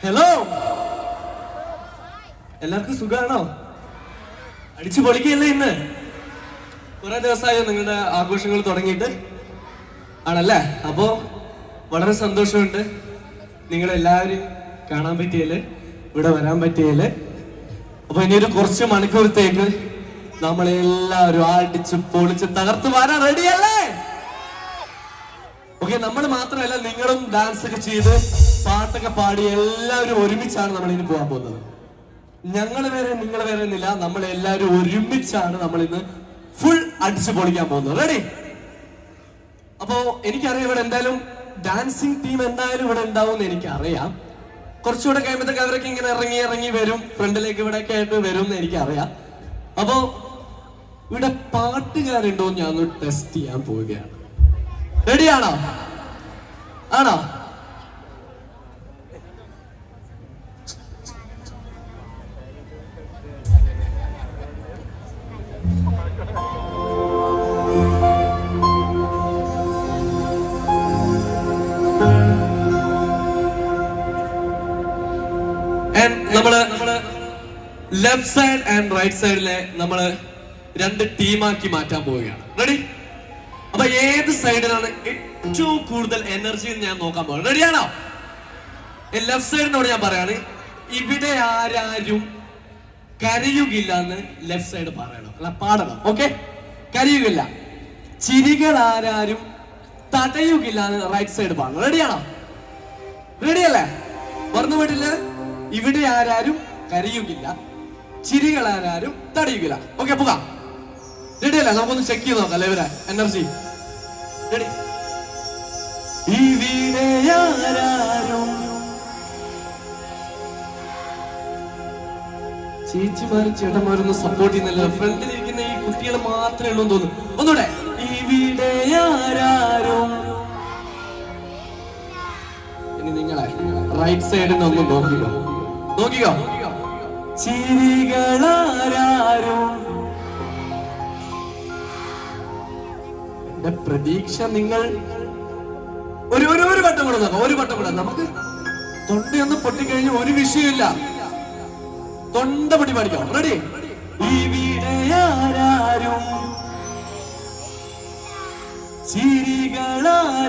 Hello, എല്ലാവർക്കും സുഖാണോ? അടിച്ചു പൊളിക്കല്ലേ ഇന്ന്? കുറെ ദിവസമായോ നിങ്ങളുടെ ആഘോഷങ്ങൾ തുടങ്ങിയിട്ട്? ആണല്ലേ? അപ്പോ വളരെ സന്തോഷമുണ്ട് നിങ്ങളെല്ലാവരും കാണാൻ പറ്റിയല്ലേ, ഇവിടെ വരാൻ പറ്റിയല്ലേ. അപ്പൊ ഇനിയൊരു കുറച്ച് മണിക്കൂറത്തേക്ക് നമ്മളെല്ലാവരും അടിച്ച് പൊളിച്ച് തകർത്ത് വരാൻ റെഡിയല്ലേ? ഓക്കെ, നമ്മൾ മാത്രമല്ല, നിങ്ങളും ഡാൻസ് ഒക്കെ ചെയ്ത് പാട്ടൊക്കെ പാടി എല്ലാവരും ഒരുമിച്ചാണ് നമ്മൾ ഇനി പോകാൻ പോകുന്നത്. ഞങ്ങൾ വേറെ നിങ്ങൾ വേറെ എന്നില്ല, നമ്മൾ എല്ലാവരും ഒരുമിച്ചാണ് നമ്മൾ ഇന്ന് ഫുൾ അടിച്ചു പൊളിക്കാൻ പോകുന്നത്. റെഡി? അപ്പോ എനിക്കറിയാം ഇവിടെ എന്തായാലും ഡാൻസിങ് ടീം എന്തായാലും ഇവിടെ ഉണ്ടാവും എന്ന് എനിക്കറിയാം. കുറച്ചുകൂടെ കഴിയുമ്പോഴത്തേക്ക് അവരൊക്കെ ഇങ്ങനെ ഇറങ്ങി ഇറങ്ങി വരും, ഫ്രണ്ടിലേക്ക് ഇവിടെ ഒക്കെ ആയിട്ട് വരും എന്ന് എനിക്കറിയാം. അപ്പോ ഇവിടെ പാട്ടുകാരുണ്ടോ എന്ന് ഞാൻ ടെസ്റ്റ് ചെയ്യാൻ പോവുകയാണ്. റെഡിയാണോ? ആണോ? നമ്മള് ലെഫ്റ്റ് സൈഡ് ആൻഡ് റൈറ്റ് സൈഡിലെ നമ്മള് രണ്ട് ടീമാക്കി മാറ്റാൻ പോവുകയാണ്. റെഡി? അപ്പൊ ഏത് സൈഡിലാണ് ഏറ്റവും കൂടുതൽ എനർജി എന്ന് ഞാൻ നോക്കാൻ പോകുന്നത്. റെഡിയാണോ? ലെഫ്റ്റ് സൈഡിനോട് ഞാൻ പറയാണ്, ഇവിടെ ആരാരും കരയുകില്ല എന്ന് ലെഫ്റ്റ് സൈഡ് പറയണം, അല്ല പാടണം. ഓക്കെ? കരയുകില്ല. ചിരികൾ ആരാരും തടയുകില്ല എന്ന് റൈറ്റ് സൈഡ് പാടണം. റെഡിയാണോ? റെഡിയല്ലേ? മറന്നു പോയിട്ടില്ല? ഇവിടെ ആരാരും കരയുകില്ല, ചിരികൾ ആരാരും തടയുകില്ല. ഓക്കെ, പോകാം. റെഡിയല്ലേ? നമുക്കൊന്ന് ചെക്ക് ചെയ്ത് നോക്കാം അല്ലേ ഇവരെ എനർജി. റെഡി? ഇവിടെ ആരാരും ചേച്ചിമാരും ചേട്ടന്മാരൊന്നും സപ്പോർട്ട് ചെയ്യുന്നില്ല, ഫ്രണ്ടിലിരിക്കുന്ന ഈ കുട്ടികൾ മാത്രമേ ഉള്ളൂ എന്ന് തോന്നുന്നു. ഒന്നുകൂടെ. ഇവിടെ ആരാരും. ഇനി നിങ്ങളെ റൈറ്റ് സൈഡിൽ നിന്ന് ഒന്ന് നോക്കിക്കോ, നോക്കിക്കോ. ചിരികളാരാരും. എന്റെ പ്രതീക്ഷ നിങ്ങൾ ഒരു വട്ടം കൂടെ നോക്കാം, ഒരു വട്ടം കൂടെ. നമുക്ക് തൊണ്ടയൊന്ന് പൊട്ടിക്കഴിഞ്ഞ് ഒരു വിഷയമില്ല, തൊണ്ട പൊട്ടി പാടിക്കാം. റെഡി? ഇവിടെ ആരാരും, ചിരികളാരാരും.